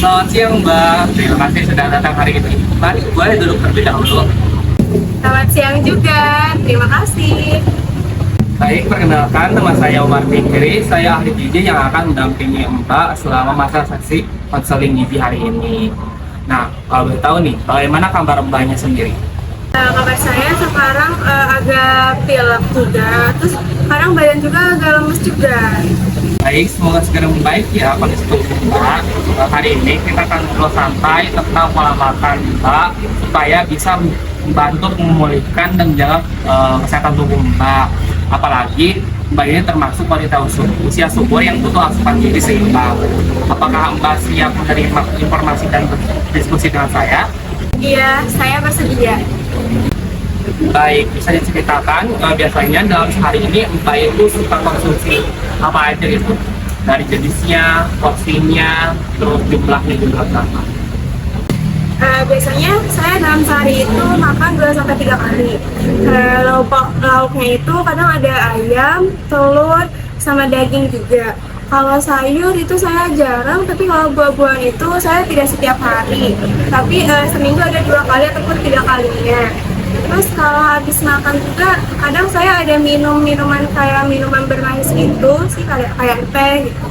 Selamat siang Mbak, terima kasih sudah datang hari ini. Mari boleh duduk terlebih dahulu. Selamat siang juga, terima kasih. Baik, perkenalkan nama saya Umar Fikri. Saya ahli gizi yang akan mendampingi Mbak selama masa sesi konseling gizi hari ini. Nah, kalau boleh tahu nih, bagaimana kabar Mbaknya sendiri? Kabar saya sekarang agak pilek juga, terus sekarang badan juga agak lemes juga. Baik, semoga segera membaik ya kondisi tubuh Mbak. Hari ini kita akan ngobrol santai tentang pola makan Mbak supaya bisa membantu memulihkan dan menjaga kesehatan tubuh Mbak. Apalagi Mbak ini termasuk wanita usia subur yang butuh asupan gizi seimbang. Apakah Mbak siap menerima informasi dan berdiskusi dengan saya? Iya, saya bersedia. Baik, bisa diceritakan biasanya dalam sehari ini Mbak itu suka konsumsi apa aja gitu? Dari jenisnya, porsinya, terus jumlahnya juga berapa? Biasanya saya dalam sehari itu makan 2 sampai 3 kali. Lauknya itu kadang ada ayam, telur, sama daging juga. Kalau sayur itu saya jarang, tapi kalau buah-buahan itu saya tidak setiap hari. Tapi seminggu ada 2 kali ataupun 3 kalinya. Terus kalau habis makan juga, kadang saya ada minuman kayak minuman bermanis gitu sih, kayak teh gitu.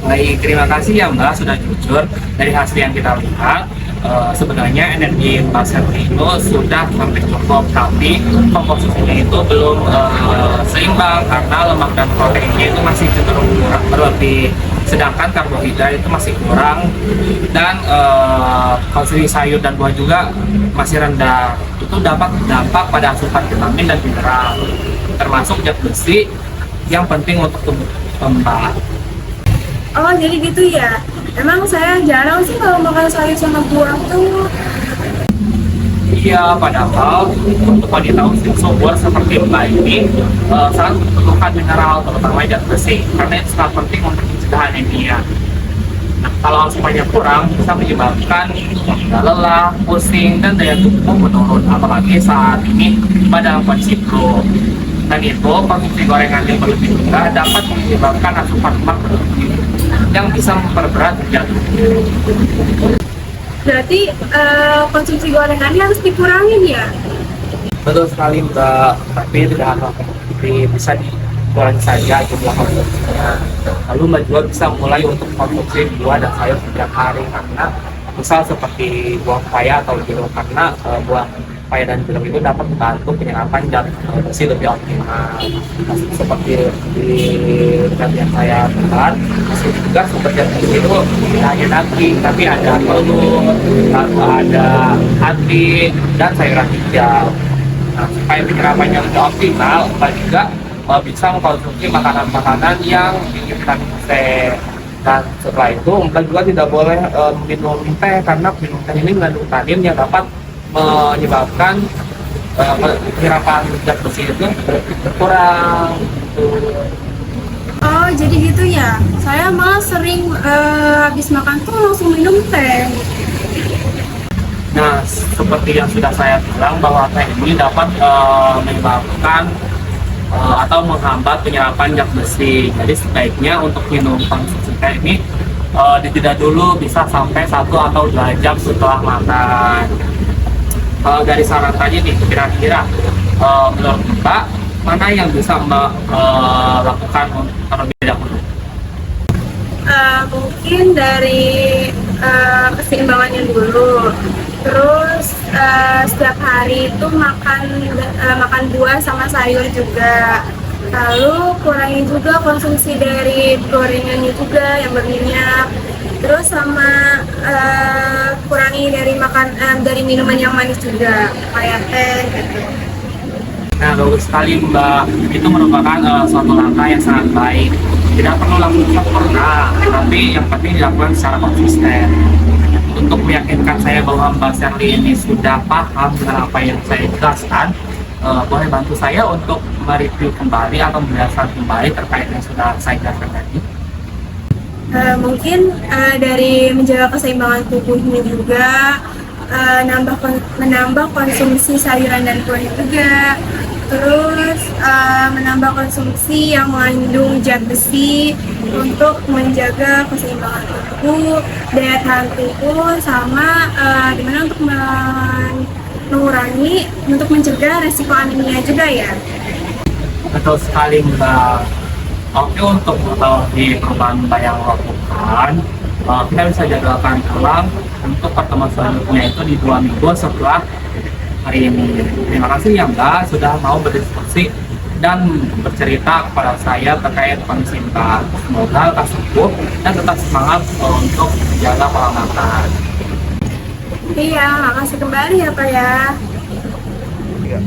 Baik, terima kasih ya Mbak sudah jujur. Dari hasil yang kita lihat, sebenarnya energi Mbak Serti itu sudah hampir cukup, tapi komposisinya itu belum seimbang karena lemak dan proteinnya itu masih cenderung berlebih, sedangkan karbohidrat itu masih kurang, dan konsumsi sayur dan buah juga masih rendah. Itu dapat berdampak pada asupan vitamin dan mineral, termasuk zat besi yang penting untuk tubuh Mbak. Oh, jadi gitu ya. Emang saya jarang sih kalau makan sayur sama buah tuh. Iya, padahal untuk wanita usia subur seperti Mbak ini sangat membutuhkan mineral, terutama zat besi, karena itu sangat penting untuk mencegah anemia. Nah, kalau asupannya kurang bisa menyebabkan lelah, pusing, dan daya tubuh menurun, apalagi saat ini pada kondisi flu. Dan itu konsumsi gorengan yang berlebih juga dapat menyebabkan asupan lemak berlebih yang bisa memperberat jantung. Berarti konsumsi gorengannya harus dikurangin ya? Betul sekali Mbak, tapi tidak harus bisa dikurangi saja jumlah konsumsinya. Lalu Mbak juga bisa mulai untuk konsumsi buah dan sayur setiap hari, karena misal seperti buah pepaya atau jeruk, karena buah pepaya dan jeruk itu dapat membantu penyerapan zat besi lebih optimal. Seperti di zat yang saya dengar, juga sumber zat besi itu tidak hanya daging, tapi ada telur, lalu ada hati, dan sayuran hijau. Nah, supaya penyerapannya lebih optimal, Mbak juga bisa mengkonsumsi makanan-makanan yang tinggi vitamin C. Dan setelah itu Mbak juga tidak boleh minum teh, karena minum teh ini mengandung tanin yang dapat menyebabkan penyerapan zat besi itu berkurang. Oh, jadi gitu ya. Saya malah sering habis makan tuh langsung minum teh. Nah, seperti yang sudah saya bilang bahwa teh ini dapat menyebabkan atau menghambat penyerapan zat besi. Jadi sebaiknya untuk minum konsumsi teh ini dijeda dulu, bisa sampai 1 atau 2 jam setelah makan. Kalau dari saran tadi nih, kira-kira menurut Mbak, mana yang bisa Mbak lakukan terlebih dahulu? Mungkin dari keseimbangannya dulu. Terus setiap hari itu makan buah sama sayur juga. Lalu kurangi juga konsumsi dari gorengannya juga yang berminyak. Terus sama kurangi dari minuman yang manis juga, kayak teh gitu. Nah, bagus sekali Mbak. Itu merupakan suatu langkah yang sangat baik. Tidak perlu langsung sempurna, tapi yang penting dilakukan secara konsisten. Untuk meyakinkan saya bahwa Mbak Serli ini sudah paham dengan apa yang saya jelaskan, boleh bantu saya untuk mereview kembali atau menjelaskan kembali terkait yang sudah saya jelaskan tadi? Mungkin dari menjaga keseimbangan tubuhnya juga, menambah konsumsi sayuran dan buah juga, Terus menambah konsumsi yang mengandung zat besi untuk menjaga keseimbangan tubuh, daya tahan tubuh, sama dimana untuk mengurangi, untuk mencegah resiko anemia juga ya. Betul sekali Mbak. Oke, untuk di perubahan Mbak yang lakukan, kita bisa jadwalkan ulang untuk pertemuan selanjutnya itu di 2 minggu setelah hari ini. Terima kasih ya Mbak sudah mau berdiskusi dan bercerita kepada saya terkait kondisi Mbak. Semoga lekas sembuh dan tetap semangat untuk menjaga pola makan. Iya, makasih kembali ya Pak ya. Iya.